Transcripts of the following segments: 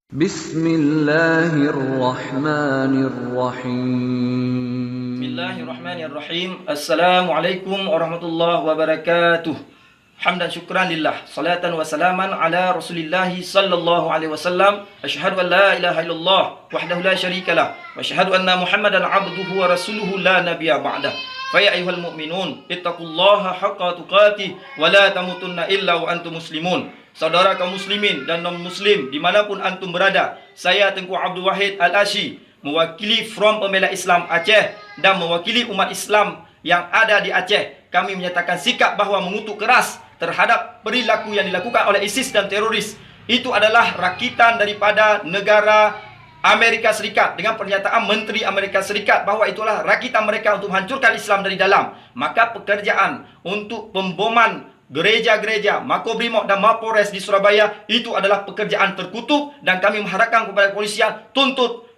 Bismillahirrahmanirrahim. Bismillahirrahmanirrahim. Assalamualaikum warahmatullahi wabarakatuh. Hamdan syukran lillah. Salatan wa salaman ala Rasulillah sallallahu alaihi wasallam. Asyhadu an la ilaha illallah wahdahu la syarikalah wa asyhadu anna Muhammadan abduhu wa rasuluhu la nabiyya ba'dah. Fa ya ayyuhal mu'minun ittaqullaha haqqa tuqatih wa la tamutunna illa wa antum muslimun. Saudara kaum muslimin dan non-muslim dimanapun antum berada, saya Tengku Abdul Wahid Al-Asy mewakili Front Pembela Islam Aceh dan mewakili umat Islam yang ada di Aceh. Kami menyatakan sikap bahawa mengutuk keras terhadap perilaku yang dilakukan oleh ISIS dan teroris. Itu adalah rakitan daripada negara Amerika Serikat dengan pernyataan Menteri Amerika Serikat bahawa itulah rakitan mereka untuk menghancurkan Islam dari dalam. Maka pekerjaan untuk pemboman gereja-gereja, Makobrimob dan Mapolres di Surabaya itu adalah pekerjaan terkutuk dan kami mengharapkan kepada kepolisian tuntut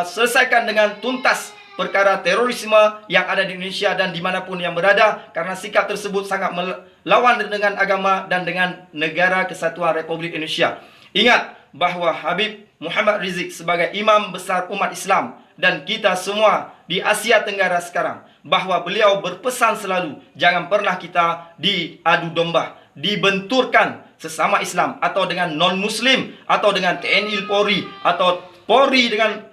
selesaikan dengan tuntas perkara terorisme yang ada di Indonesia dan dimanapun yang berada, karena sikap tersebut sangat melawan dengan agama dan dengan negara kesatuan Republik Indonesia. Ingat bahawa Habib Muhammad Rizik sebagai imam besar umat Islam dan kita semua di Asia Tenggara sekarang, bahawa beliau berpesan selalu jangan pernah kita diadu domba, dibenturkan sesama Islam atau dengan non-Muslim atau dengan TNI Polri atau Polri dengan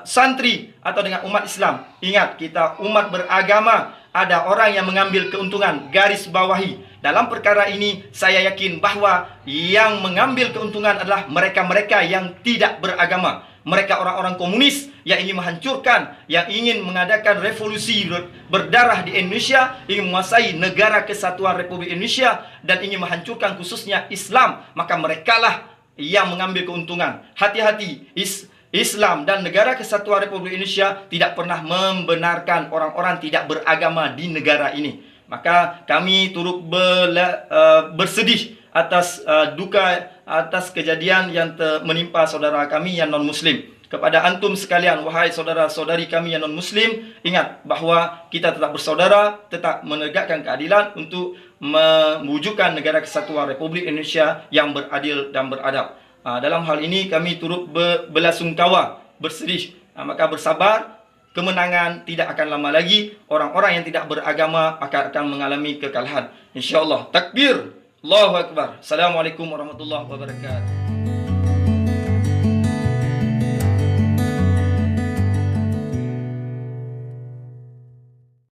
santri atau dengan umat Islam. Ingat, kita umat beragama, ada orang yang mengambil keuntungan, garis bawahi. Dalam perkara ini saya yakin bahawa yang mengambil keuntungan adalah mereka-mereka yang tidak beragama. Mereka orang-orang komunis yang ingin menghancurkan, yang ingin mengadakan revolusi berdarah di Indonesia, ingin menguasai negara kesatuan Republik Indonesia dan ingin menghancurkan khususnya Islam. Maka merekalah yang mengambil keuntungan. Hati-hati, Islam dan negara kesatuan Republik Indonesia tidak pernah membenarkan orang-orang tidak beragama di negara ini. Maka kami turut bersedih atas duka atas kejadian yang menimpa saudara kami yang non-Muslim. Kepada antum sekalian, wahai saudara-saudari kami yang non-Muslim, ingat bahawa kita tetap bersaudara, tetap menegakkan keadilan untuk mewujudkan negara kesatuan Republik Indonesia yang beradil dan beradab. Dalam hal ini kami turut berbelasungkawa, bersedih. Maka bersabar, kemenangan tidak akan lama lagi. Orang-orang yang tidak beragama akan mengalami kekalahan, InsyaAllah. Takbir, Allahu Akbar. Assalamualaikum warahmatullahi wabarakatuh.